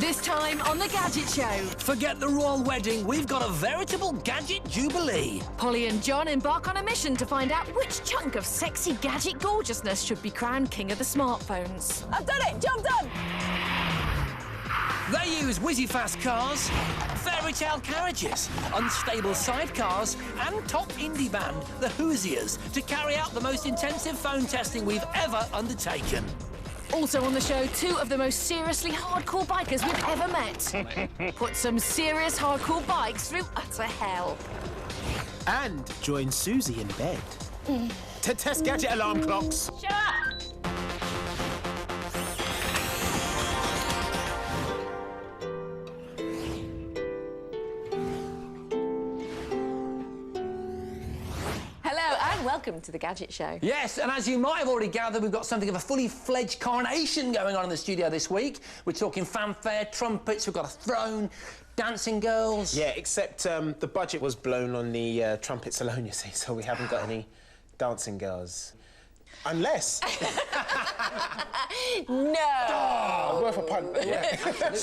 This time on the Gadget Show. Forget the royal wedding, we've got a veritable gadget jubilee. Polly and Jon embark on a mission to find out which chunk of sexy gadget gorgeousness should be crowned king of the smartphones. I've done it! Job done! They use whizzy-fast cars, fairy tale carriages, unstable sidecars, and top indie band, the Hoosiers, to carry out the most intensive phone testing we've ever undertaken. Also on the show, two of the most seriously hardcore bikers we've ever met. Put some serious hardcore bikes through utter hell. And join Suzi in bed to test gadget alarm clocks. Shut up! Welcome to the Gadget Show. Yes, and as you might have already gathered, we've got something of a fully fledged coronation going on in the studio this week. We're talking fanfare, trumpets, we've got a throne, dancing girls. Yeah, except the budget was blown on the trumpets alone, you see, so we haven't got any dancing girls. Unless... No! Oh, worth a punt. Yeah.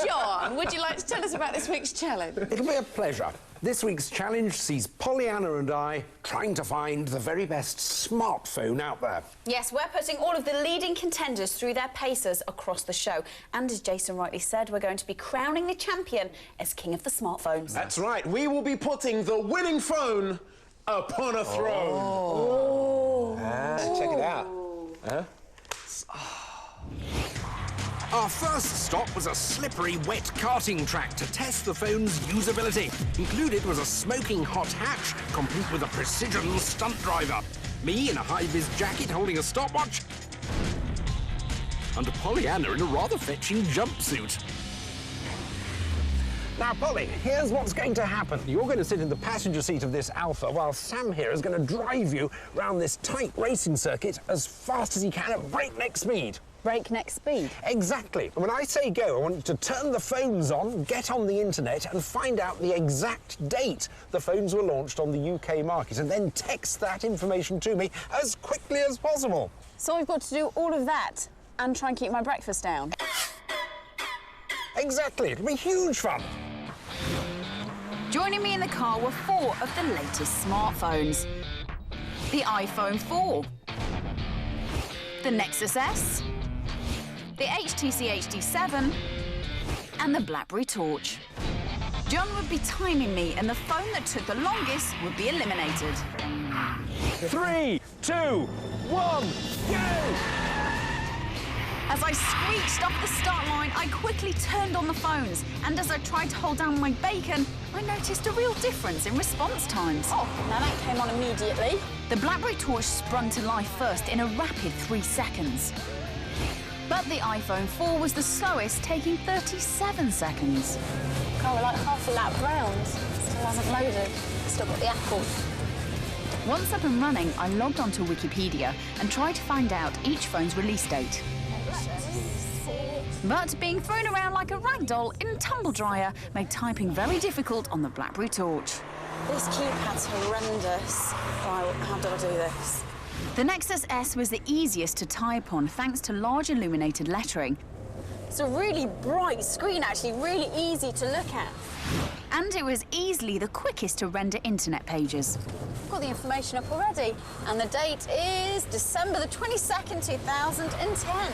Jon, would you like to tell us about this week's challenge? It'll be a pleasure. This week's challenge sees Pollyanna and I trying to find the very best smartphone out there. Yes, we're putting all of the leading contenders through their paces across the show. And as Jason rightly said, we're going to be crowning the champion as king of the smartphones. That's right. We will be putting the winning phone upon a throne. Oh. Check it out. Huh? Our first stop was a slippery, wet karting track to test the phone's usability. Included was a smoking hot hatch, complete with a precision stunt driver. Me in a high-vis jacket holding a stopwatch. And Pollyanna in a rather fetching jumpsuit. Now, Polly, here's what's going to happen. You're going to sit in the passenger seat of this Alpha while Sam here is going to drive you round this tight racing circuit as fast as he can at breakneck speed. Breakneck speed. Exactly. When I say go, I want you to turn the phones on, get on the internet and find out the exact date the phones were launched on the UK market and then text that information to me as quickly as possible. So I've got to do all of that and try and keep my breakfast down? Exactly. It'll be huge fun. Joining me in the car were four of the latest smartphones. The iPhone 4, the Nexus S, the HTC HD7 and the BlackBerry Torch. Jon would be timing me and the phone that took the longest would be eliminated. 3, 2, 1, go! As I screeched off the start line, I quickly turned on the phones, and as I tried to hold down my bacon, I noticed a real difference in response times. Oh, now that came on immediately. The BlackBerry Torch sprung to life first in a rapid 3 seconds. But the iPhone 4 was the slowest, taking 37 seconds. God, we're like half a lap round. Still hasn't loaded. Still got the apple. Once up and running, I logged onto Wikipedia and tried to find out each phone's release date. But being thrown around like a rag doll in a tumble dryer made typing very difficult on the BlackBerry Torch. This keypad's horrendous. Right, how do I do this? The Nexus S was the easiest to type on thanks to large illuminated lettering. It's a really bright screen, actually, really easy to look at. And it was easily the quickest to render internet pages. I've got the information up already, and the date is December the 22nd, 2010.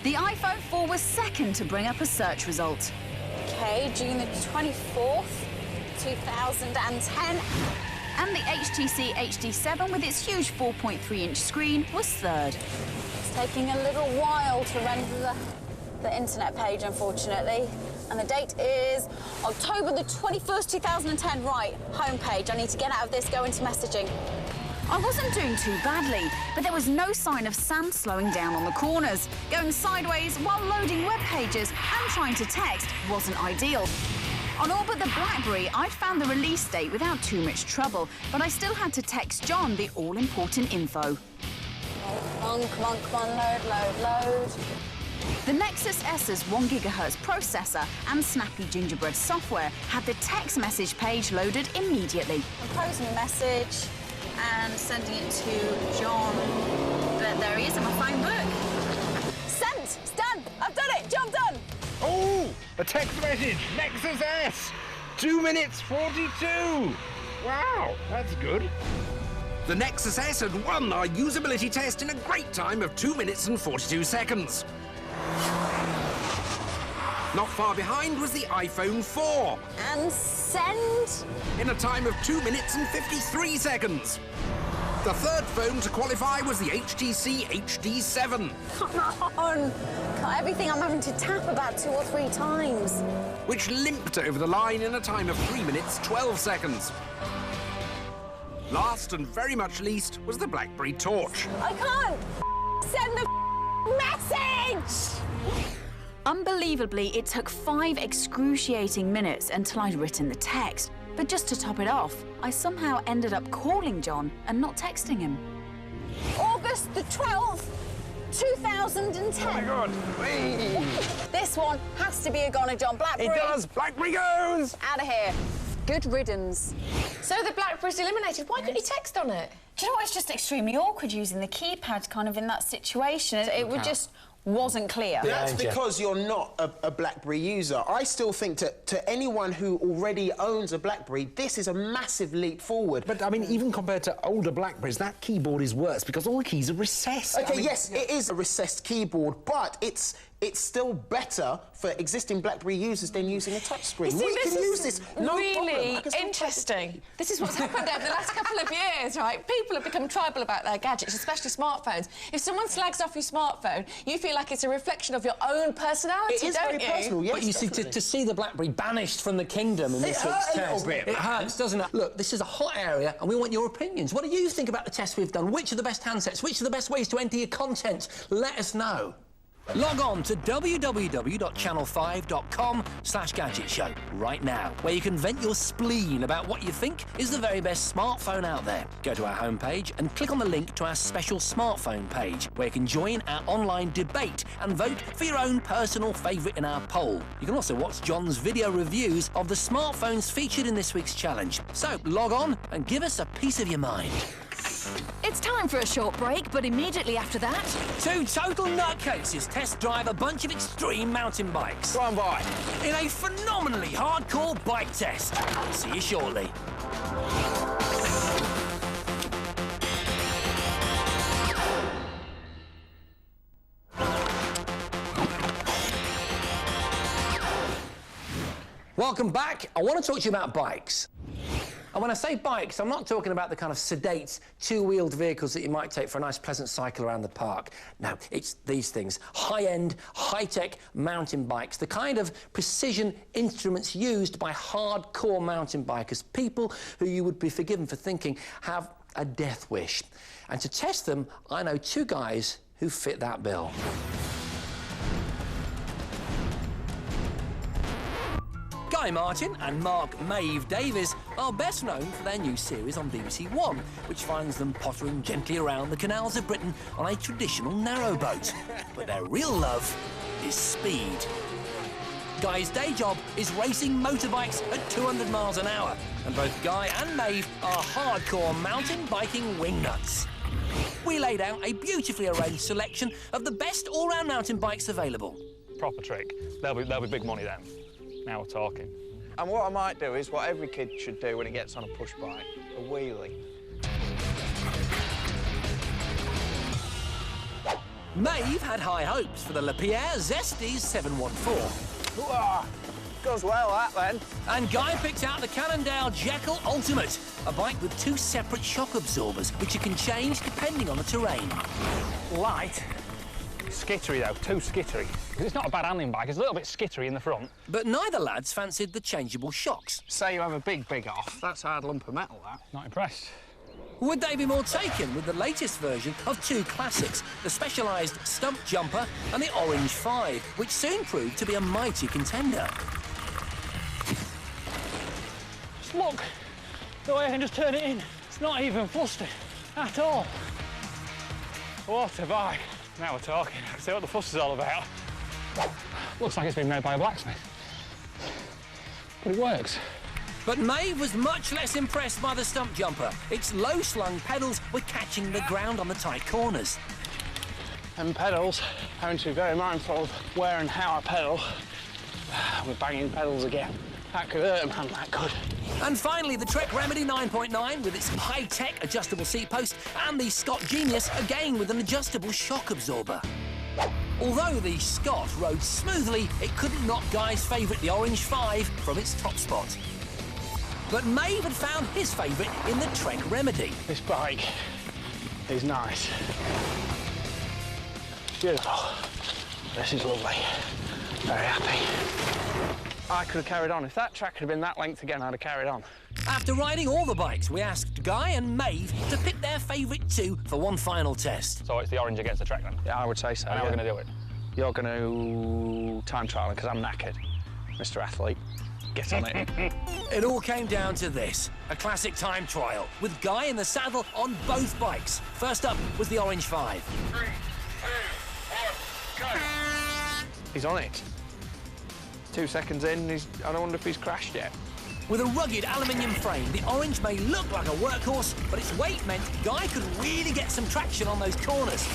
The iPhone 4 was second to bring up a search result. OK, June the 24th, 2010. And the HTC HD7 with its huge 4.3-inch screen was third. It's taking a little while to render the internet page, unfortunately. And the date is October the 21st, 2010. Right, homepage. I need to get out of this, go into messaging. I wasn't doing too badly, but there was no sign of Sam slowing down on the corners. Going sideways while loading web pages and trying to text wasn't ideal. On all but the BlackBerry, I'd found the release date without too much trouble, but I still had to text Jon the all-important info. Come on, load. The Nexus S's 1 GHz processor and snappy gingerbread software had the text message page loaded immediately. Composing a message and sending it to Jon. But there he is in my phone book. Sent! It's done! I've done it! Job done! A text message, Nexus S, 2 minutes 42. Wow, that's good. The Nexus S had won our usability test in a great time of 2 minutes and 42 seconds. Not far behind was the iPhone 4. And send. In a time of 2 minutes and 53 seconds. The third phone to qualify was the HTC HD7. Come on. Everything I'm having to tap about 2 or 3 times. Which limped over the line in a time of 3 minutes 12 seconds. Last and very much least was the BlackBerry Torch. I can't send the message! Unbelievably, it took 5 excruciating minutes until I'd written the text. But just to top it off, I somehow ended up calling Jon and not texting him. August the 12th, 2010. Oh my God. Whee. This one has to be a goner, Jon. BlackBerry. It does. BlackBerry goes. Out of here. Good riddance. So the BlackBerry's eliminated. Why couldn't you text on it? Do you know what? It's just extremely awkward using the keypad kind of in that situation. It would just wasn't clear. That's because you're not a BlackBerry user. I still think to anyone who already owns a BlackBerry, this is a massive leap forward. But, I mean, even compared to older BlackBerries, that keyboard is worse because all the keys are recessed. OK, yes, it is a recessed keyboard, but it's still better for existing BlackBerry users than using a touchscreen. We can use this, no really problem. I can still interesting. This is what's happened over the last couple of years, right? People have become tribal about their gadgets, especially smartphones. If someone slags off your smartphone, you feel like it's a reflection of your own personality, It is don't very you? personal, yes, But you see, to see the BlackBerry banished from the kingdom in this week's hurts a test, little bit. it hurts, doesn't it? Look, this is a hot area, and we want your opinions. What do you think about the tests we've done? Which are the best handsets? Which are the best ways to enter your content? Let us know. Log on to www.channel5.com/Gadget Show right now, where you can vent your spleen about what you think is the very best smartphone out there. Go to our homepage and click on the link to our special smartphone page, where you can join our online debate and vote for your own personal favourite in our poll. You can also watch Jon's video reviews of the smartphones featured in this week's challenge. So log on and give us a piece of your mind. It's time for a short break, but immediately after that... 2 total nutcases test drive a bunch of extreme mountain bikes. Go on, boy. In a phenomenally hardcore bike test. See you shortly. Welcome back. I want to talk to you about bikes. And when I say bikes, I'm not talking about the kind of sedate, 2-wheeled vehicles that you might take for a nice, pleasant cycle around the park. No, it's these things. High-end, high-tech mountain bikes, the kind of precision instruments used by hardcore mountain bikers, people who you would be forgiven for thinking have a death wish. And to test them, I know 2 guys who fit that bill. Guy Martin and Mark Maeve Davies are best known for their new series on BBC One, which finds them pottering gently around the canals of Britain on a traditional narrowboat. But their real love is speed. Guy's day job is racing motorbikes at 200 miles an hour, and both Guy and Maeve are hardcore mountain biking wingnuts. We laid out a beautifully arranged selection of the best all-round mountain bikes available. Proper trick. They'll be big money then. Now we're talking. And what I might do is what every kid should do when he gets on a push bike, a wheelie. Maeve had high hopes for the Lapierre Zesties 714. Whoa, goes well, that, then. And Guy picked out the Cannondale Jekyll Ultimate, a bike with 2 separate shock absorbers, which you can change depending on the terrain. Light. Skittery, though. Too skittery. Because it's not a bad handling bike. It's a little bit skittery in the front. But neither lads fancied the changeable shocks. Say you have a big off. That's a hard lump of metal, that. Not impressed. Would they be more taken with the latest version of 2 classics, the specialised Stump Jumper and the Orange 5, which soon proved to be a mighty contender? Just look. The way I can just turn it in. It's not even flustered at all. What a bike. Now we're talking. See what the fuss is all about. Looks like it's been made by a blacksmith. But it works. But Maeve was much less impressed by the Stump Jumper. Its low-slung pedals were catching the ground on the tight corners. And pedals, having to be very mindful of where and how I pedal. We're banging pedals again. That could hurt, man, that could. And finally, the Trek Remedy 9.9 with its high-tech adjustable seat post and the Scott Genius, again with an adjustable shock absorber. Although the Scott rode smoothly, it couldn't knock Guy's favourite, the Orange 5, from its top spot. But Maeve had found his favourite in the Trek Remedy. This bike is nice. Beautiful. This is lovely. Very happy. I could have carried on. If that track had been that length again, I'd have carried on. After riding all the bikes, we asked Guy and Maeve to pick their favourite two for one final test. So it's the Orange against the Trek then? Yeah, I would say so. And how are we going to do it? You're going to time trial because I'm knackered, Mr. Athlete. Get on it. It all came down to this, a classic time trial, with Guy in the saddle on both bikes. First up was the Orange 5. 3, 2, 1, go! He's on it. 2 seconds in, I don't wonder if he's crashed yet. With a rugged aluminium frame, the Orange may look like a workhorse, but its weight meant Guy could really get some traction on those corners.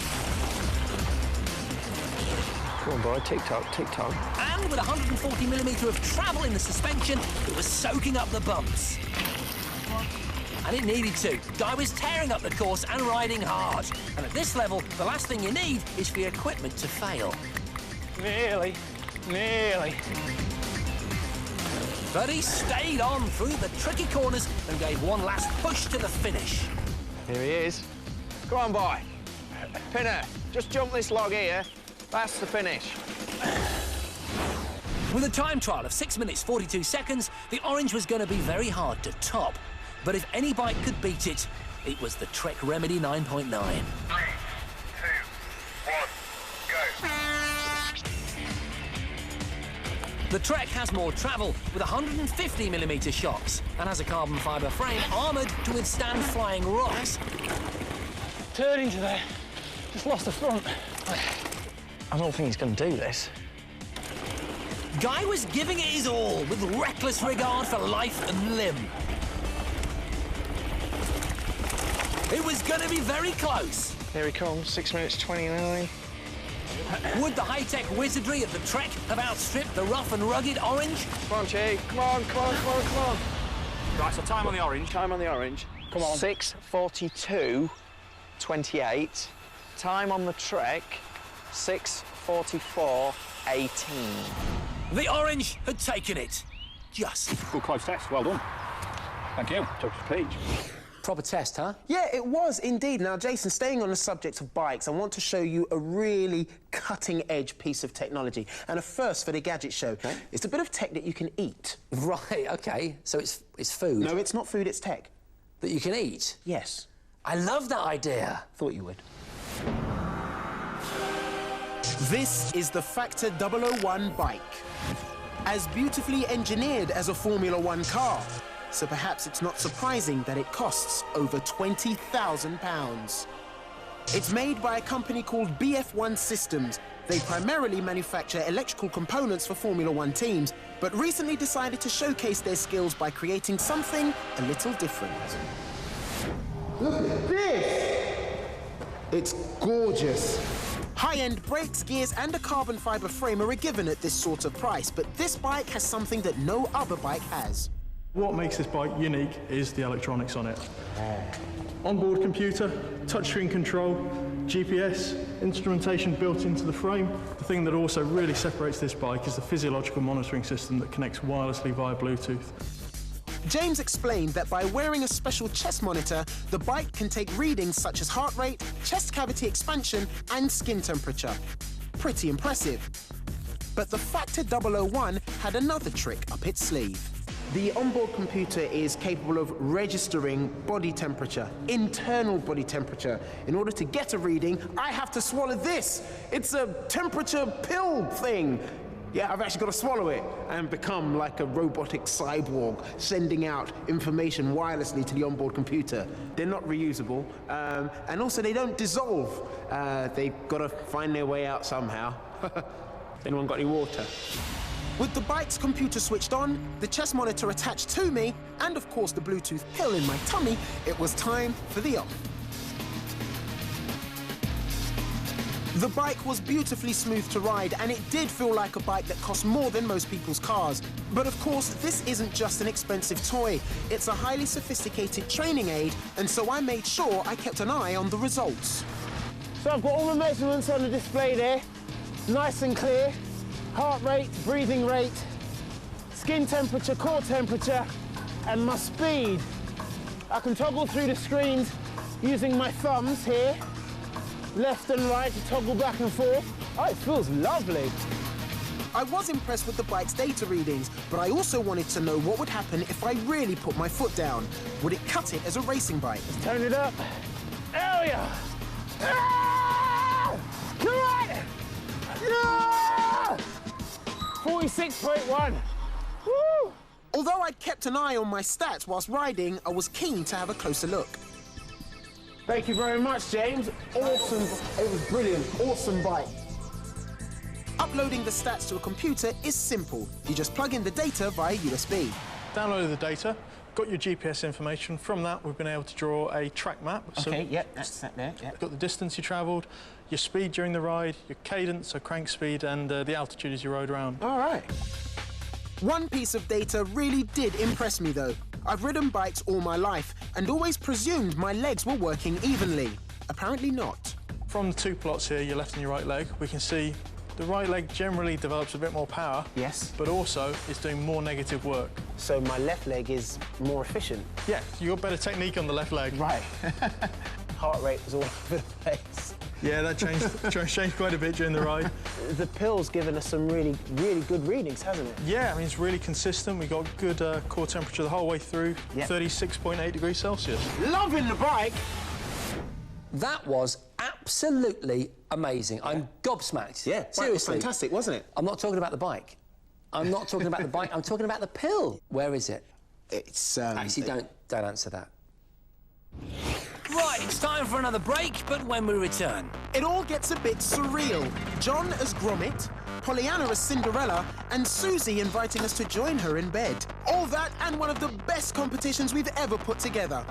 Come on, boy, tick-tock, tick-tock. And with 140mm of travel in the suspension, it was soaking up the bumps. And it needed to. Guy was tearing up the course and riding hard. And at this level, the last thing you need is for your equipment to fail. Nearly. Nearly. But he stayed on through the tricky corners and gave one last push to the finish. Here he is. Come on, boy. Pinner, just jump this log here. That's the finish. With a time trial of 6 minutes 42 seconds, the Orange was going to be very hard to top. But if any bike could beat it, it was the Trek Remedy 9.9. 3, 2, 1, go! The Trek has more travel with 150mm shocks and has a carbon fibre frame armoured to withstand flying rocks. Turn into there. Just lost the front. I don't think he's going to do this. Guy was giving it his all with reckless regard for life and limb. It was going to be very close. Here he comes, 6 minutes 29. Would the high-tech wizardry of the Trek have outstripped the rough and rugged Orange? Come on, Chief. Come on, come on, come on, come on. Right, so time on the Orange. Time on the Orange. Come on. 6:42.28. Time on the Trek, 6:44.18. The Orange had taken it. Just. Good close test. Well done. Thank you. Took us a peach. Proper test, huh? Yeah, it was indeed. Now, Jason, staying on the subject of bikes, I want to show you a really cutting-edge piece of technology, and a first for the Gadget Show. Okay. It's a bit of tech that you can eat. Right, OK. So it's food? No, it's not food, it's tech. That you can eat? Yes. I love that idea. Thought you would. This is the Factor 001 bike. As beautifully engineered as a Formula One car. So perhaps it's not surprising that it costs over £20,000. It's made by a company called BF1 Systems. They primarily manufacture electrical components for Formula One teams, but recently decided to showcase their skills by creating something a little different. Look at this! It's gorgeous. High-end brakes, gears, and a carbon fibre frame are a given at this sort of price, but this bike has something that no other bike has. What makes this bike unique is the electronics on it. Onboard computer, touchscreen control, GPS, instrumentation built into the frame. The thing that also really separates this bike is the physiological monitoring system that connects wirelessly via Bluetooth. James explained that by wearing a special chest monitor, the bike can take readings such as heart rate, chest cavity expansion, and skin temperature. Pretty impressive. But the Factor 001 had another trick up its sleeve. The onboard computer is capable of registering body temperature, internal body temperature. In order to get a reading, I have to swallow this. It's a temperature pill thing. Yeah, I've actually got to swallow it and become like a robotic cyborg, sending out information wirelessly to the onboard computer. They're not reusable, and also they don't dissolve. They've got to find their way out somehow. Anyone got any water? With the bike's computer switched on, the chest monitor attached to me, and of course the Bluetooth pill in my tummy, it was time for the op. The bike was beautifully smooth to ride, and it did feel like a bike that cost more than most people's cars. But of course, this isn't just an expensive toy. It's a highly sophisticated training aid, and so I made sure I kept an eye on the results. So I've got all the measurements on the display there, nice and clear. Heart rate, breathing rate, skin temperature, core temperature, and my speed. I can toggle through the screens using my thumbs here, left and right to toggle back and forth. Oh, it feels lovely. I was impressed with the bike's data readings, but I also wanted to know what would happen if I really put my foot down. Would it cut it as a racing bike? Let's turn it up. There we are. Ah! Come on! Yeah! 46.1. Woo! Although I'd kept an eye on my stats whilst riding, I was keen to have a closer look. Thank you very much, James. Awesome. It was brilliant. Awesome bike. Uploading the stats to a computer is simple. You just plug in the data via USB. Downloaded the data, got your GPS information. From that, we've been able to draw a track map. Okay, yep, that's that there. Yep. Got the distance you travelled, your speed during the ride, your cadence, so crank speed, and the altitude as you rode around. All right. One piece of data really did impress me, though. I've ridden bikes all my life and always presumed my legs were working evenly. Apparently not. From the two plots here, your left and your right leg, we can see the right leg generally develops a bit more power. Yes. But also is doing more negative work. So my left leg is more efficient? Yeah, you got better technique on the left leg. Right. Heart rate was all over the place. Yeah, that changed quite a bit during the ride. The pill's given us some really good readings, hasn't it? Yeah, I mean, it's really consistent. We got good core temperature the whole way through, 36.8 degrees Celsius. Loving the bike! That was absolutely amazing. I'm gobsmacked. Yeah, seriously. Was fantastic, wasn't it? I'm not talking about the bike. I'm not talking about the bike. I'm talking about the pill. Where is it? It's Actually, don't answer that. Right, it's time for another break, but when we return... It all gets a bit surreal. Jon as Gromit, Pollyanna as Cinderella, and Suzi inviting us to join her in bed. All that and one of the best competitions we've ever put together.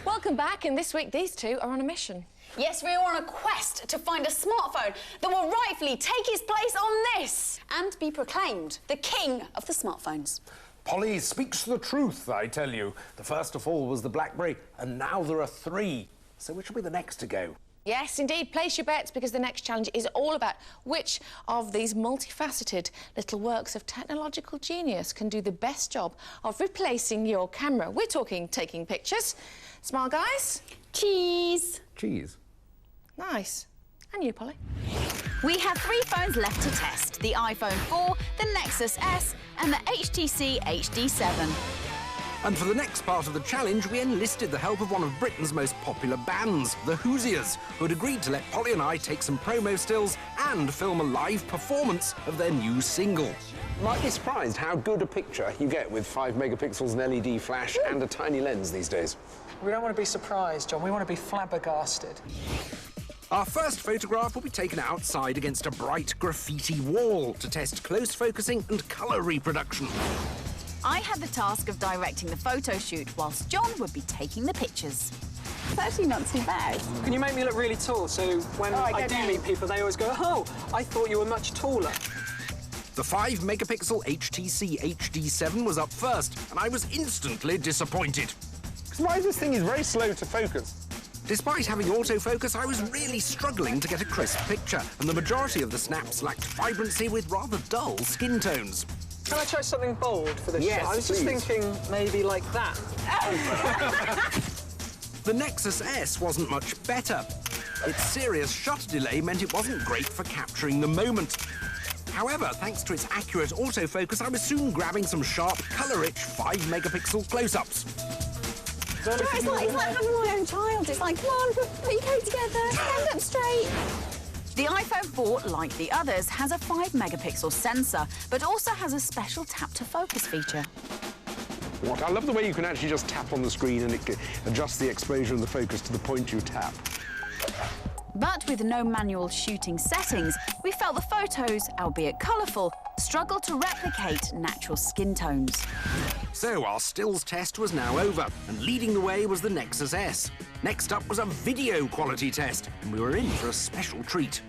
Welcome back, and this week these two are on a mission. Yes, we are on a quest to find a smartphone that will rightfully take its place on this and be proclaimed the king of the smartphones. Polly speaks the truth, I tell you. The first of all was the BlackBerry, and now there are 3. So which will be the next to go? Yes, indeed. Place your bets, because the next challenge is all about which of these multifaceted little works of technological genius can do the best job of replacing your camera. We're talking taking pictures. Smile, guys. Cheese. Cheese. Nice. And you, Polly? We have 3 phones left to test. The iPhone 4, the Nexus S and the HTC HD7. And for the next part of the challenge, we enlisted the help of one of Britain's most popular bands, the Hoosiers, who had agreed to let Polly and I take some promo stills and film a live performance of their new single. Might be surprised how good a picture you get with 5 megapixels, an LED flash and a tiny lens these days. We don't want to be surprised, Jon. We want to be flabbergasted. Our first photograph will be taken outside against a bright graffiti wall to test close focusing and colour reproduction. I had the task of directing the photo shoot, whilst Jon would be taking the pictures. It's actually not too bad. Can you make me look really tall so when I do meet people, they always go, oh, I thought you were much taller. The 5 megapixel HTC HD7 was up first, and I was instantly disappointed. Why is this thing very slow to focus? Despite having autofocus, I was really struggling to get a crisp picture, and the majority of the snaps lacked vibrancy with rather dull skin tones. Can I try something bold for this Yes, shot? I was just please. thinking maybe like that. The Nexus S wasn't much better. Its serious shutter delay meant it wasn't great for capturing the moment. However, thanks to its accurate autofocus, I was soon grabbing some sharp, colour-rich 5 megapixel close-ups. It's like having my own child. It's like, come on, put your coat together, stand up straight. The iPhone 4, like the others, has a 5 megapixel sensor, but also has a special tap-to-focus feature. What? I love the way you can actually just tap on the screen and it adjusts the exposure and the focus to the point you tap. But with no manual shooting settings, we felt the photos, albeit colourful, struggled to replicate natural skin tones. So our stills test was now over, and leading the way was the Nexus S. Next up was a video quality test, and we were in for a special treat.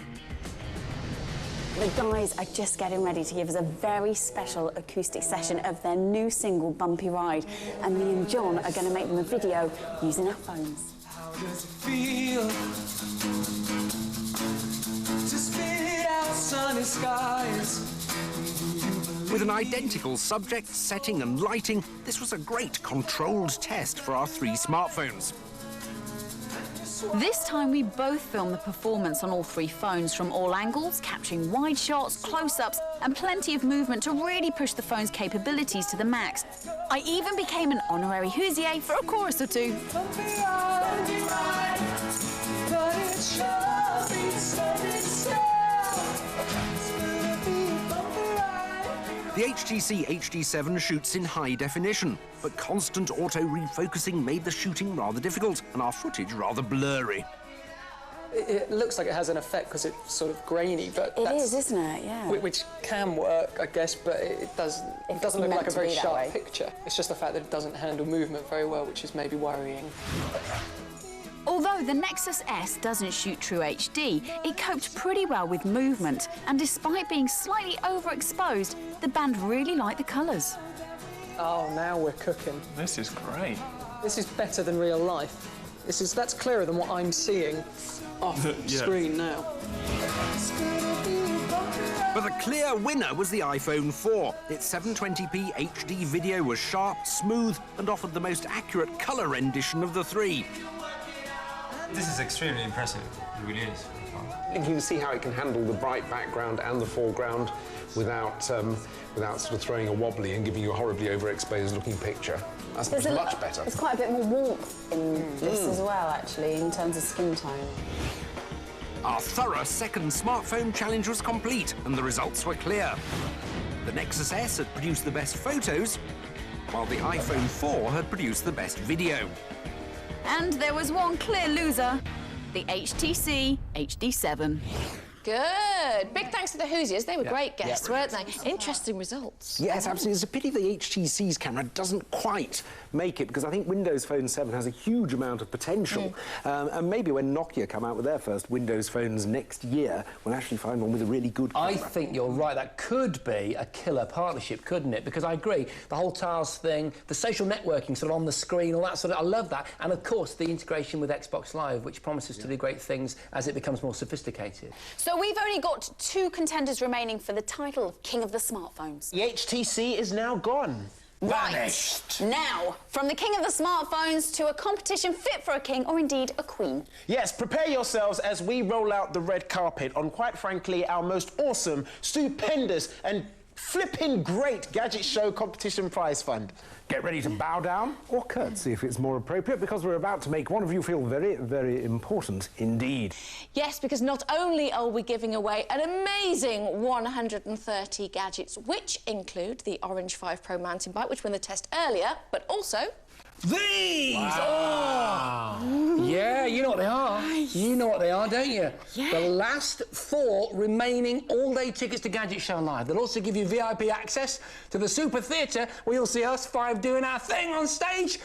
The guys are just getting ready to give us a very special acoustic session of their new single, Bumpy Ride. And me and Jon are going to make them a video using our phones. How does it feel to spit out sunny skies? With an identical subject, setting and lighting, this was a great controlled test for our 3 smartphones. This time we both filmed the performance on all 3 phones from all angles, capturing wide shots, close-ups and plenty of movement to really push the phone's capabilities to the max. I even became an honorary Hoosier for a chorus or 2. The HTC HD7 shoots in high definition, but constant auto-refocusing made the shooting rather difficult and our footage rather blurry. It looks like it has an effect because it's sort of grainy, but it is, isn't it? Yeah. Which can work, I guess, but it doesn't look like a very sharp picture. It's just the fact that it doesn't handle movement very well, which is maybe worrying. Although the Nexus S doesn't shoot true HD, it coped pretty well with movement, and despite being slightly overexposed, the band really liked the colours. Oh, now we're cooking. This is great. This is better than real life. That's clearer than what I'm seeing off screen now. But the clear winner was the iPhone 4. Its 720p HD video was sharp, smooth, and offered the most accurate colour rendition of the 3. This is extremely impressive. It really is. You can see how it can handle the bright background and the foreground without sort of throwing a wobbly and giving you a horribly overexposed looking picture. That's much better. There's quite a bit more warmth in this as well, actually, in terms of skin tone. Our thorough second smartphone challenge was complete, and the results were clear. The Nexus S had produced the best photos, while the iPhone 4 had produced the best video. And there was one clear loser, the HTC HD7. Good. Big thanks to the Hoosiers. They were great guests, weren't they? Interesting results. Yes, absolutely. It's a pity the HTC's camera doesn't quite make it, because I think Windows Phone 7 has a huge amount of potential. And maybe when Nokia come out with their first Windows phones next year, we'll actually find one with a really good camera. I think you're right. That could be a killer partnership, couldn't it? Because I agree, the whole TARS thing, the social networking sort of on the screen, all that sort of, I love that. And of course, the integration with Xbox Live, which promises to do great things as it becomes more sophisticated. So we've only got 2 contenders remaining for the title of King of the Smartphones. The HTC is now gone. Right. Now, from the King of the Smartphones to a competition fit for a king or indeed a queen. Yes, prepare yourselves as we roll out the red carpet on, quite frankly, our most awesome, stupendous and flipping great Gadget Show competition prize fund. Get ready to bow down or curtsy if it's more appropriate, because we're about to make one of you feel very, very important indeed. Yes, because not only are we giving away an amazing 130 gadgets, which include the Orange 5 Pro mountain bike, which won the test earlier, but also these! Wow. Oh! Yeah, you know what they are. Nice. You know what they are, don't you? Yeah. The last 4 remaining all-day tickets to Gadget Show Live. They'll also give you VIP access to the Super Theatre, where you'll see us 5 doing our thing on stage.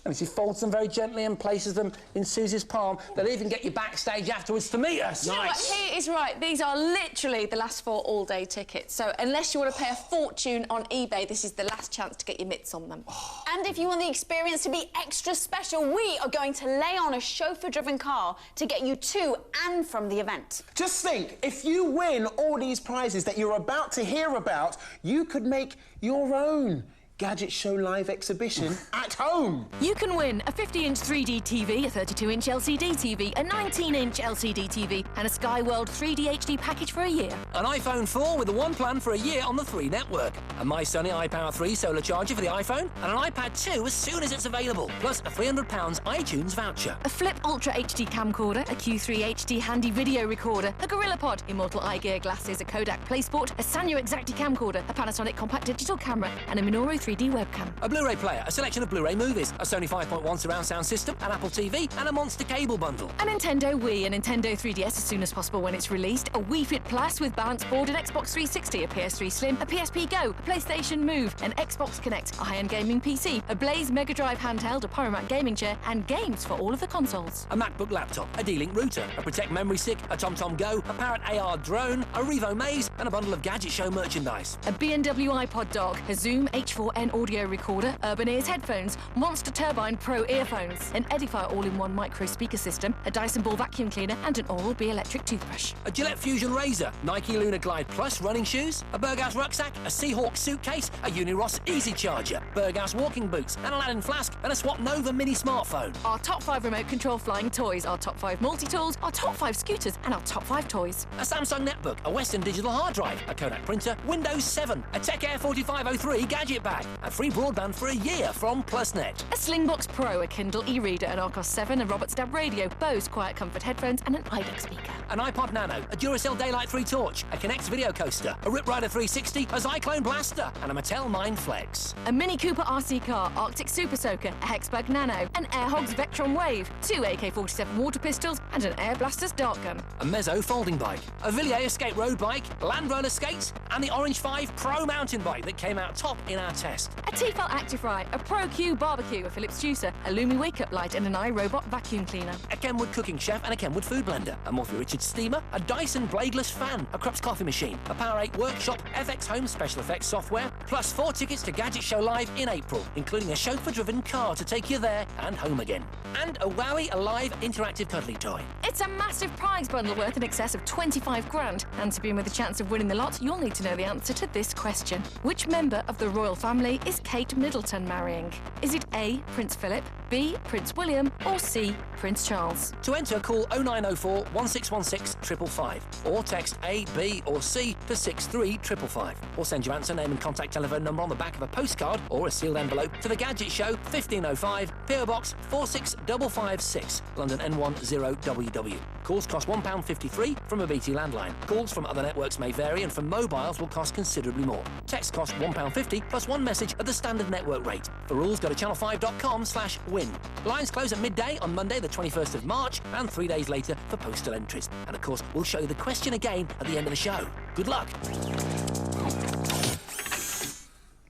And she folds them very gently and places them in Suzi's palm. They'll even get you backstage afterwards to meet us. You know what? He is right. These are literally the last 4 all-day tickets. So unless you want to pay a fortune on eBay, this is the last chance to get your mitts on them. And if you want the experience to be extra special, we are going to lay on a chauffeur-driven car to get you to and from the event. Just think, if you win all these prizes that you're about to hear about, you could make your own Gadget Show Live exhibition at home. You can win a 50-inch 3D TV, a 32-inch LCD TV, a 19-inch LCD TV, and a Sky World 3D HD package for a year. An iPhone 4 with a 1 plan for a year on the 3 network. A My Sunny iPower 3 solar charger for the iPhone, and an iPad 2 as soon as it's available. Plus a £300 iTunes voucher. A Flip Ultra HD camcorder, a Q3 HD handy video recorder, a GorillaPod, Immortal eye gear glasses, a Kodak PlaySport, a Sanyo Exacti camcorder, a Panasonic compact digital camera, and a Minoru 3 3D webcam. A Blu-ray player, a selection of Blu-ray movies, a Sony 5.1 surround sound system, an Apple TV, and a Monster cable bundle. A Nintendo Wii, a Nintendo 3DS as soon as possible when it's released, a Wii Fit Plus with balance board, an Xbox 360, a PS3 Slim, a PSP Go, a PlayStation Move, an Xbox Connect, a high-end gaming PC, a Blaze Mega Drive handheld, a Pyromat gaming chair, and games for all of the consoles. A MacBook laptop, a D-Link router, a Protect memory stick, a TomTom Go, a Parrot AR drone, a Revo Maze, and a bundle of Gadget Show merchandise. A B&W iPod dock, a Zoom H4n audio recorder, Urban Ears headphones, Monster Turbine Pro earphones, an Edifier all-in-one micro speaker system, a Dyson Ball vacuum cleaner, and an Oral-B electric toothbrush. A Gillette Fusion razor, Nike Lunar Glide Plus running shoes, a Berghaus rucksack, a Seahawk suitcase, a Uniross Easy Charger, Berghaus walking boots, an Aladdin flask, and a Swap Nova mini smartphone. Our top 5 remote control flying toys, our top 5 multi-tools, our top 5 scooters, and our top 5 toys. A Samsung netbook, a Western digital hard drive, a Kodak printer, Windows 7, a Tech Air 4503 gadget bag, a free broadband for a year from PlusNet. A Slingbox Pro, a Kindle e-reader, an Arcos 7, a Robert Stab radio, Bose Quiet Comfort headphones, and an iDeck speaker. An iPod Nano, a Duracell Daylight 3 torch, a Kinect video coaster, a Rip Rider 360, a Zyklone blaster, and a Mattel Mind Flex. A Mini Cooper RC car, Arctic Super Soaker, a Hexbug Nano, an Air Hogs Vectron Wave, 2 AK-47 water pistols, and an Air Blasters dart gun. A Mezzo folding bike, a Villiers Escape road bike, Land Roller skates, and the Orange 5 Pro mountain bike that came out top in our test. A Tefal Actifry, a Pro Q barbecue, a Philips juicer, a Lumi wake-up light, and an iRobot vacuum cleaner. A Kenwood cooking chef and a Kenwood food blender, a Morphy Richards steamer, a Dyson bladeless fan, a Krups coffee machine, a Power 8 workshop, FX Home special effects software, plus 4 tickets to Gadget Show Live in April, including a chauffeur-driven car to take you there and home again. And a Wowie Alive interactive cuddly toy. It's a massive prize bundle worth in excess of 25 grand. And to be in with a chance of winning the lot, you'll need to know the answer to this question. Which member of the royal family is Kate Middleton marrying? Is it A, Prince Philip, B, Prince William, or C, Prince Charles? To enter, call 0904 1616 555 or text A, B or C to 63555 or send your answer, name and contact telephone number on the back of a postcard or a sealed envelope to the Gadget Show, 1505, PO Box 46556, London N10WW. Calls cost £1.53 from a BT landline. Calls from other networks may vary and from mobiles will cost considerably more. Text costs £1.50 plus one message at the standard network rate. For rules, go to channel5.com/win. Lines close at midday on Monday the 21st of March and 3 days later for postal entries. And of course, we'll show you the question again at the end of the show. Good luck.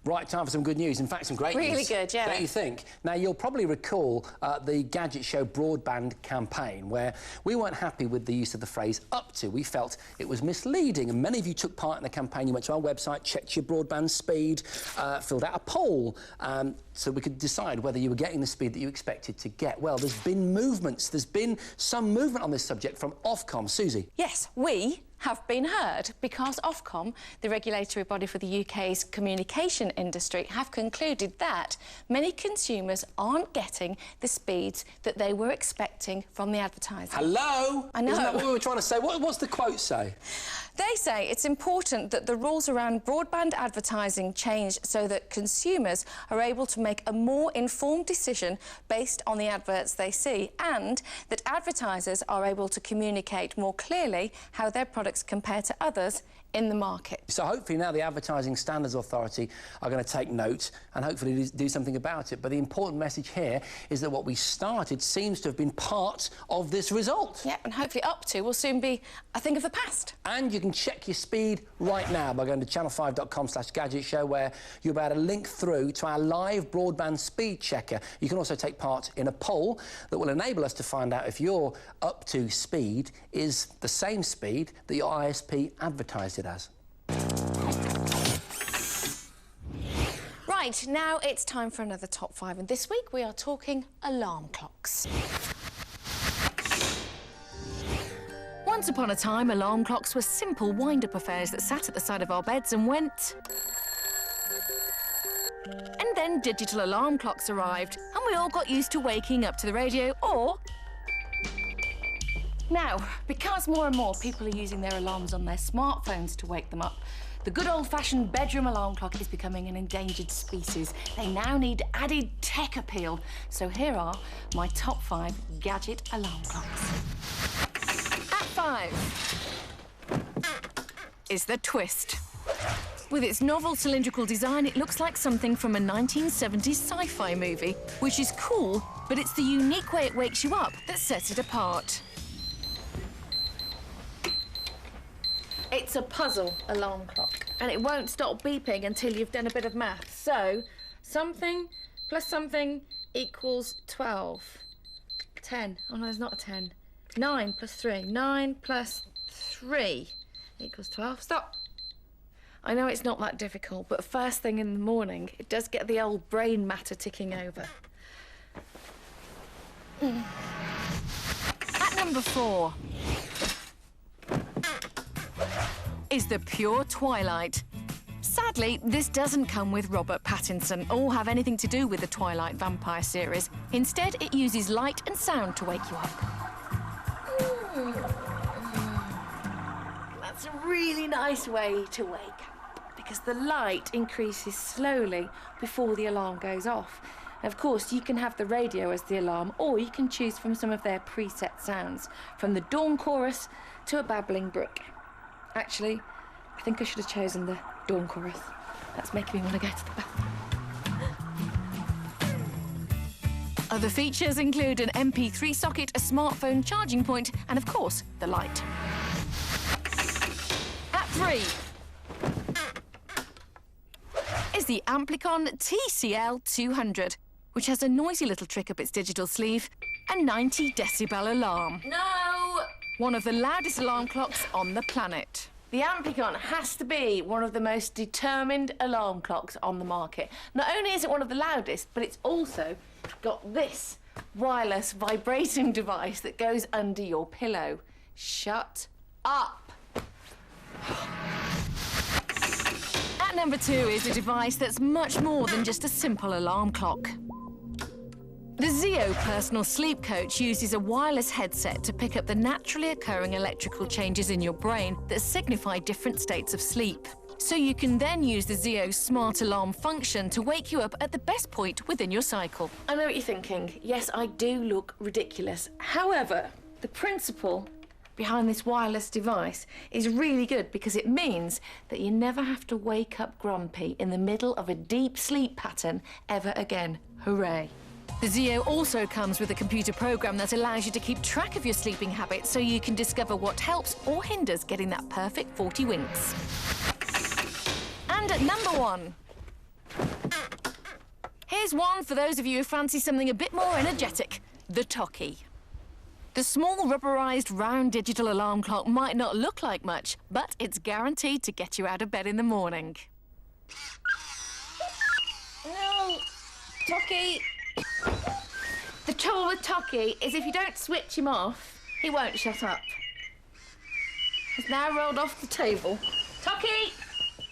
Right, time for some good news. In fact, some great news. Really good, yeah. Don't you think? Now, you'll probably recall the Gadget Show broadband campaign where we weren't happy with the use of the phrase up to. We felt it was misleading, and many of you took part in the campaign. You went to our website, checked your broadband speed, filled out a poll, so we could decide whether you were getting the speed that you expected to get. Well, there's been movements. There's been some movement on this subject from Ofcom. Suzi? Yes, we have been heard because Ofcom, the regulatory body for the UK's communication industry, have concluded that many consumers aren't getting the speeds that they were expecting from the advertising. Hello? I know. Isn't that what we were trying to say? What's the quote say? They say it's important that the rules around broadband advertising change so that consumers are able to make a more informed decision based on the adverts they see, and that advertisers are able to communicate more clearly how their products compare to others in the market. So hopefully now the Advertising Standards Authority are going to take note and hopefully do something about it. But the important message here is that what we started seems to have been part of this result. Yeah, and hopefully up to will soon be a thing of the past. And you can check your speed right now by going to channel5.com/Gadget Show, where you'll be able to link through to our live broadband speed checker. You can also take part in a poll that will enable us to find out if your up to speed is the same speed that your ISP advertised it as. Right, now it's time for another top 5, and this week we are talking alarm clocks. Once upon a time, alarm clocks were simple wind-up affairs that sat at the side of our beds and went... And then digital alarm clocks arrived, and we all got used to waking up to the radio or... Now, because more and more people are using their alarms on their smartphones to wake them up, the good old-fashioned bedroom alarm clock is becoming an endangered species. They now need added tech appeal. So here are my top 5 gadget alarm clocks. At 5 is the Twist. With its novel cylindrical design, it looks like something from a 1970s sci-fi movie, which is cool, but it's the unique way it wakes you up that sets it apart. It's a puzzle alarm clock, and it won't stop beeping until you've done a bit of maths. So, something plus something equals 12. 10. Oh, no, there's not a 10. 9 plus 3. 9 plus 3 equals 12. Stop. I know it's not that difficult, but first thing in the morning, it does get the old brain matter ticking over. At number 4 is the Pure Twilight. Sadly, this doesn't come with Robert Pattinson or have anything to do with the Twilight vampire series. Instead, it uses light and sound to wake you up. That's a really nice way to wake up, because the light increases slowly before the alarm goes off. Of course, you can have the radio as the alarm, or you can choose from some of their preset sounds, from the dawn chorus to a babbling brook. Actually, I think I should have chosen the dawn chorus. That's making me want to go to the bathroom. Other features include an MP3 socket, a smartphone charging point, and of course, the light. At 3 is the Amplicon TCL 200, which has a noisy little trick up its digital sleeve, a 90 decibel alarm. No! One of the loudest alarm clocks on the planet. The Amplicon has to be one of the most determined alarm clocks on the market. Not only is it one of the loudest, but it's also got this wireless vibrating device that goes under your pillow. Shut up. At number 2 is a device that's much more than just a simple alarm clock. The Zeo Personal Sleep Coach uses a wireless headset to pick up the naturally occurring electrical changes in your brain that signify different states of sleep. So you can then use the Zeo Smart Alarm function to wake you up at the best point within your cycle. I know what you're thinking. Yes, I do look ridiculous. However, the principle behind this wireless device is really good, because it means that you never have to wake up grumpy in the middle of a deep sleep pattern ever again. Hooray. The Zeo also comes with a computer program that allows you to keep track of your sleeping habits so you can discover what helps or hinders getting that perfect 40 winks. And at number 1, here's one for those of you who fancy something a bit more energetic, the Toki. The small rubberized round digital alarm clock might not look like much, but it's guaranteed to get you out of bed in the morning. No, Toki. The trouble with Toki is if you don't switch him off, he won't shut up. He's now rolled off the table. Toki!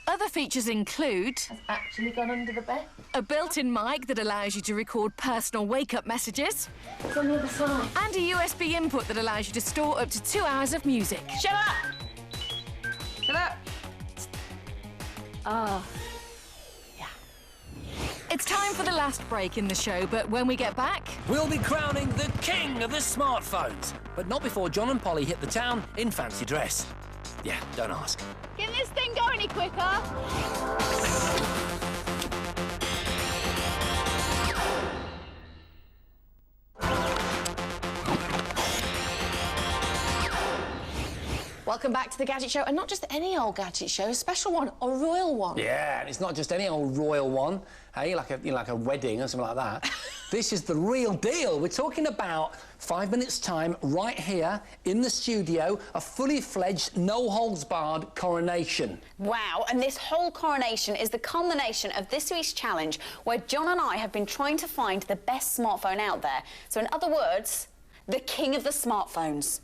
Other features include... Has actually gone under the bed. A built-in mic that allows you to record personal wake-up messages. It's on the other side. And a USB input that allows you to store up to 2 hours of music. Shut up! Shut up! Ah. It's time for the last break in the show, but when we get back... We'll be crowning the king of the smartphones, but not before Jon and Polly hit the town in fancy dress. Yeah, don't ask. Can this thing go any quicker? Welcome back to the Gadget Show, and not just any old Gadget Show, a special one, a royal one. Yeah, and it's not just any old royal one, hey, like a wedding or something like that. This is the real deal. We're talking about 5 minutes' time, right here in the studio, a fully-fledged, no-holds-barred coronation. Wow, and this whole coronation is the culmination of this week's challenge, where Jon and I have been trying to find the best smartphone out there. So in other words, the king of the smartphones.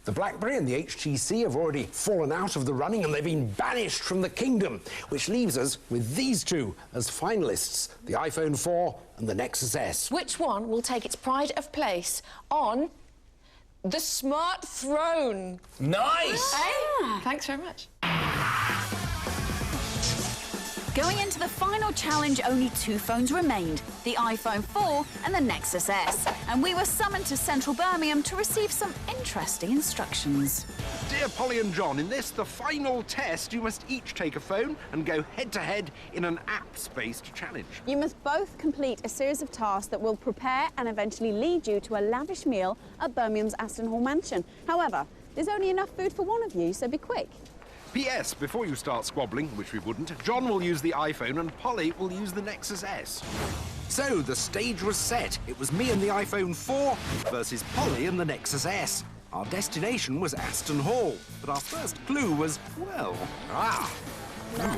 The BlackBerry and the HTC have already fallen out of the running and they've been banished from the kingdom, which leaves us with these two as finalists, the iPhone 4 and the Nexus S. Which one will take its pride of place on the smart throne? Nice! Hey? Thanks very much. Going into the final challenge, only 2 phones remained, the iPhone 4 and the Nexus S. And we were summoned to central Birmingham to receive some interesting instructions. Dear Polly and John, in this, the final test, you must each take a phone and go head-to-head in an apps-based challenge. You must both complete a series of tasks that will prepare and eventually lead you to a lavish meal at Birmingham's Aston Hall mansion. However, there's only enough food for one of you, so be quick. P.S. Before you start squabbling, which we wouldn't, John will use the iPhone and Polly will use the Nexus S. So the stage was set. It was me and the iPhone 4 versus Polly and the Nexus S. Our destination was Aston Hall, but our first clue was, well,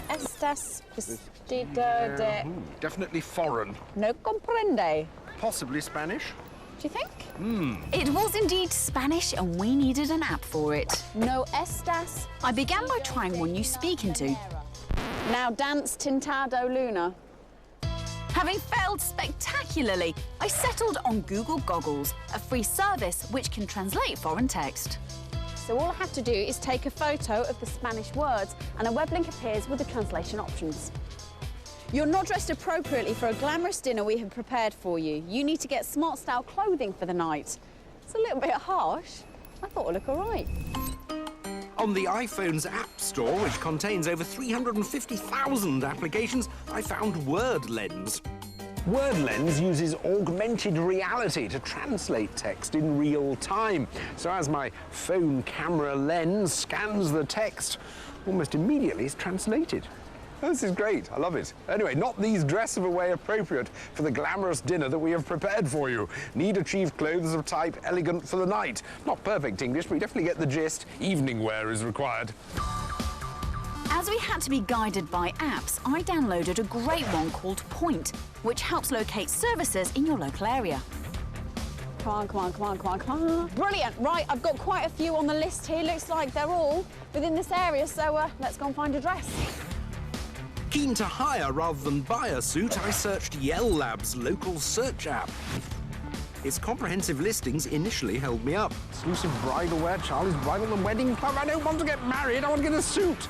Estás vestido de... definitely foreign. No comprende. Possibly Spanish. Do you think? It was indeed Spanish and we needed an app for it. No estas. I began by trying one you speak into. Now dance Tintado Luna. Having failed spectacularly, I settled on Google Goggles, a free service which can translate foreign text. So all I have to do is take a photo of the Spanish words and a web link appears with the translation options. You're not dressed appropriately for a glamorous dinner we have prepared for you. You need to get smart style clothing for the night. It's a little bit harsh. I thought it would look all right. On the iPhone's App Store, which contains over 350,000 applications, I found Word Lens. Word Lens uses augmented reality to translate text in real time. So as my phone camera lens scans the text, almost immediately it's translated. This is great, I love it. Anyway, not these dress of a way appropriate for the glamorous dinner that we have prepared for you. Need achieve clothes of type elegant for the night. Not perfect English, but you definitely get the gist. Evening wear is required. As we had to be guided by apps, I downloaded a great one called Point, which helps locate services in your local area. Come on, come on, come on, come on, come on. Brilliant. Right, I've got quite a few on the list here. Looks like they're all within this area, so let's go and find a dress. Keen to hire rather than buy a suit, I searched Yell Lab's local search app. Its comprehensive listings initially held me up. Exclusive bridal wear, Charlie's Bridal and Wedding Club. I don't want to get married, I want to get a suit.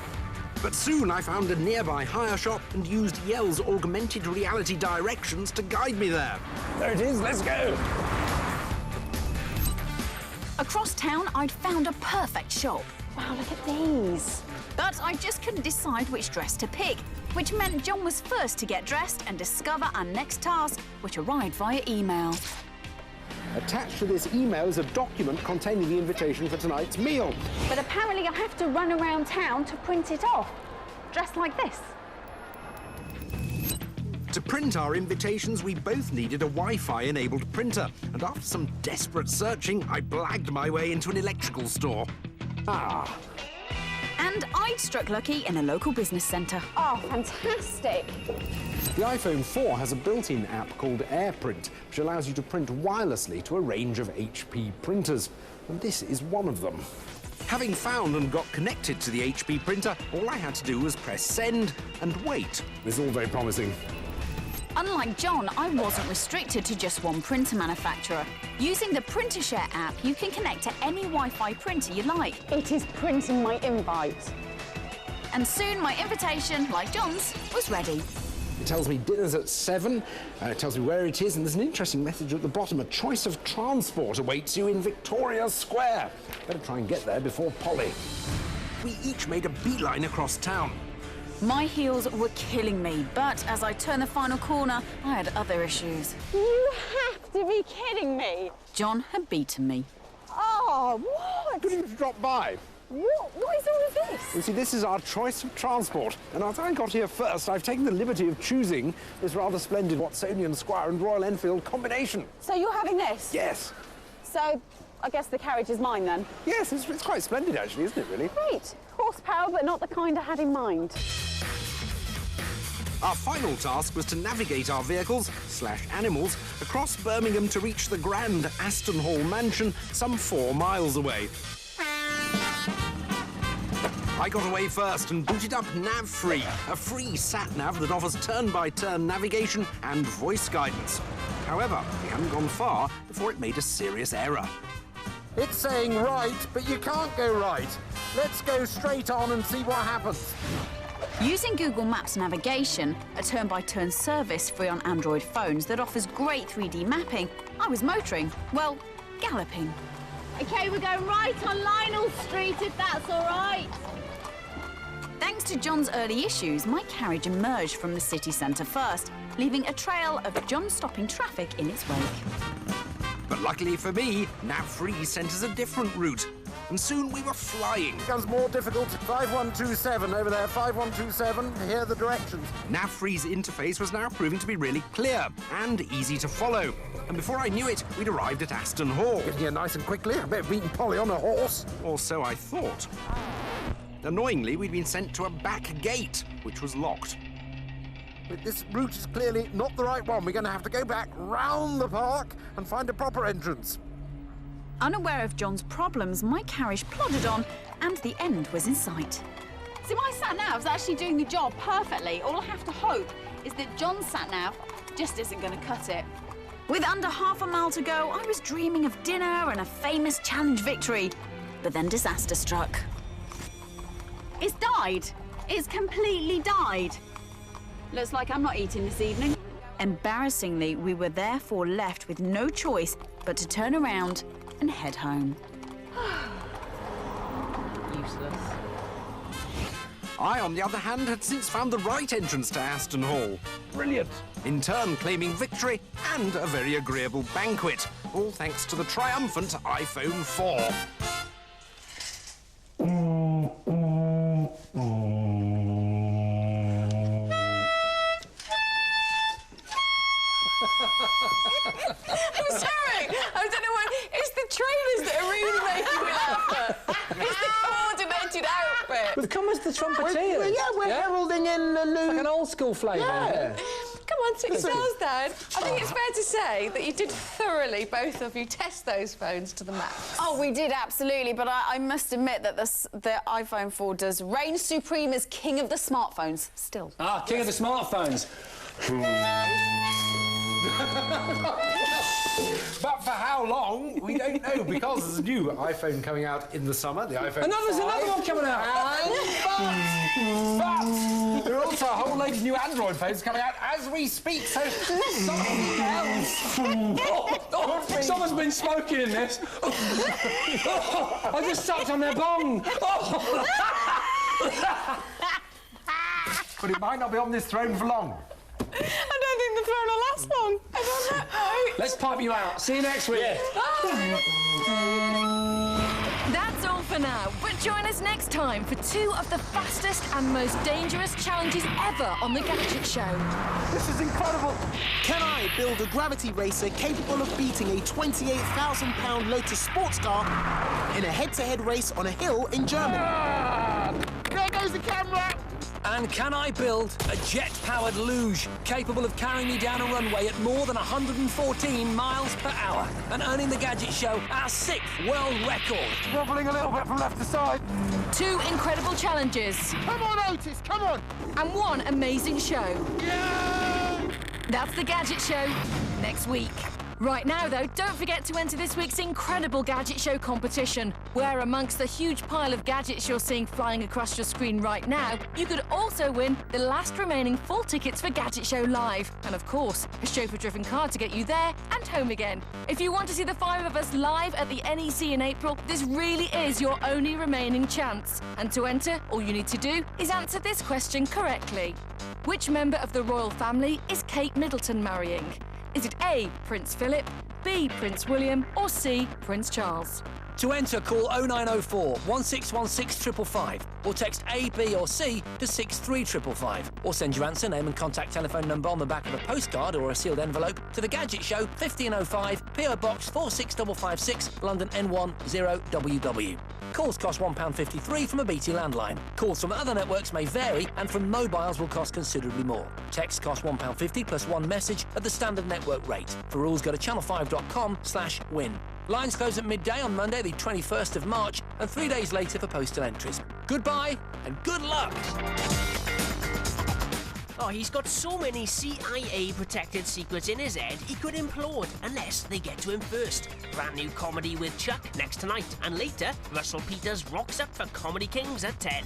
But soon I found a nearby hire shop and used Yell's augmented reality directions to guide me there. There it is, let's go. Across town, I'd found a perfect shop. Wow, look at these. But I just couldn't decide which dress to pick, which meant John was first to get dressed and discover our next task, which arrived via email. Attached to this email is a document containing the invitation for tonight's meal. But apparently I have to run around town to print it off, dressed like this. To print our invitations, we both needed a Wi-Fi-enabled printer, and after some desperate searching, I blagged my way into an electrical store. And I'd struck lucky in a local business centre. Oh, fantastic. The iPhone 4 has a built-in app called AirPrint, which allows you to print wirelessly to a range of HP printers. And this is one of them. Having found and got connected to the HP printer, all I had to do was press send and wait. It's all very promising. Unlike John, I wasn't restricted to just one printer manufacturer. Using the PrinterShare app, you can connect to any Wi-Fi printer you like. It is printing my invite. And soon my invitation, like John's, was ready. It tells me dinner's at 7, it tells me where it is, and there's an interesting message at the bottom. A choice of transport awaits you in Victoria Square. Better try and get there before Polly. We each made a beeline across town. My heels were killing me, but as I turned the final corner, I had other issues. You have to be kidding me. John had beaten me. Oh, what? Couldn't you drop by? What is all of this? You see, this is our choice of transport. And as I got here first, I've taken the liberty of choosing this rather splendid Watsonian Squire and Royal Enfield combination. So you're having this? Yes. So I guess the carriage is mine then? Yes, it's quite splendid actually, isn't it, really? Great. Horsepower, but not the kind I had in mind. Our final task was to navigate our vehicles/animals across Birmingham to reach the grand Aston Hall mansion some 4 miles away. I got away first and booted up Nav-Free, a free sat-nav that offers turn-by-turn navigation and voice guidance. However, we hadn't gone far before it made a serious error. It's saying right, but you can't go right. Let's go straight on and see what happens. Using Google Maps navigation, a turn-by-turn service free on Android phones that offers great 3D mapping, I was motoring, well, galloping. OK, we're going right on Lionel Street, if that's all right. Thanks to Jon's early issues, my carriage emerged from the city centre first, leaving a trail of Jon stopping traffic in its wake. But luckily for me, nav3 sent us a different route. And soon we were flying. Becomes more difficult. 5127 over there, 5127. Here are the directions. nav3's interface was now proving to be really clear and easy to follow. And before I knew it, we'd arrived at Aston Hall. Getting here nice and quickly. I bet have beaten Polly on a horse. Or so I thought. Annoyingly, we'd been sent to a back gate, which was locked. But this route is clearly not the right one. We're going to have to go back round the park and find a proper entrance. Unaware of Jon's problems, my carriage plodded on, and the end was in sight. See, my sat-nav's actually doing the job perfectly. All I have to hope is that Jon's sat-nav just isn't going to cut it. With under half a mile to go, I was dreaming of dinner and a famous challenge victory. But then disaster struck. It's died. It's completely died. Looks like I'm not eating this evening. Embarrassingly, we were therefore left with no choice but to turn around and head home. Useless. I, on the other hand, had since found the right entrance to Aston Hall. Brilliant. In turn, claiming victory and a very agreeable banquet, all thanks to the triumphant iPhone 4. I'm sorry. I don't know why. It's the trainers that are really making me laugh. It's the coordinated outfit. We've come as the trumpeters. We're heralding in the new... It's like an old school flavour. Yeah. Come on, 6 stars, Dad. I think it's fair to say that you did thoroughly, both of you, test those phones to the max. Oh, we did, absolutely. But I must admit that the iPhone 4 does reign supreme as king of the smartphones, still. Ah, king of the smartphones. But for how long, we don't know, because there's a new iPhone coming out in the summer, the iPhone 5. There's another one coming out. But there are also a whole load of new Android phones coming out as we speak, so something else. Someone's been smoking in this. I just sucked on their bong. But it might not be on this throne for long. I don't think the phone will last long. I don't know. Let's pipe you out. See you next week. That's all for now, but join us next time for 2 of the fastest and most dangerous challenges ever on the Gadget Show. This is incredible. Can I build a gravity racer capable of beating a £28,000 Lotus sports car in a head-to-head race on a hill in Germany? There goes the camera. And can I build a jet-powered luge capable of carrying me down a runway at more than 114 miles per hour and earning the Gadget Show our 6th world record? Wobbling a little bit from left to side. 2 incredible challenges. Come on, Otis, come on. And 1 amazing show. Yay! That's the Gadget Show next week. Right now, though, don't forget to enter this week's incredible Gadget Show competition, where amongst the huge pile of gadgets you're seeing flying across your screen right now, you could also win the last remaining full tickets for Gadget Show Live. And, of course, a chauffeur-driven car to get you there and home again. If you want to see the 5 of us live at the NEC in April, this really is your only remaining chance. And to enter, all you need to do is answer this question correctly. Which member of the royal family is Kate Middleton marrying? Is it A, Prince Philip, B, Prince William, or C, Prince Charles? To enter, call 0904 1616 555 or text A, B or C to 63555 or send your answer, name and contact telephone number on the back of a postcard or a sealed envelope to the Gadget Show, 1505 PO Box 46556 London N1 0WW. Calls cost £1.53 from a BT landline. Calls from other networks may vary and from mobiles will cost considerably more. Texts cost £1.50 plus 1 message at the standard network rate. For rules, go to channel5.com/win. Lines close at midday on Monday, the 21st of March, and 3 days later for postal entries. Goodbye and good luck! Oh, he's got so many CIA-protected secrets in his head, he could implode unless they get to him first. Brand new comedy with Chuck next tonight, and later, Russell Peters rocks up for Comedy Kings at 10.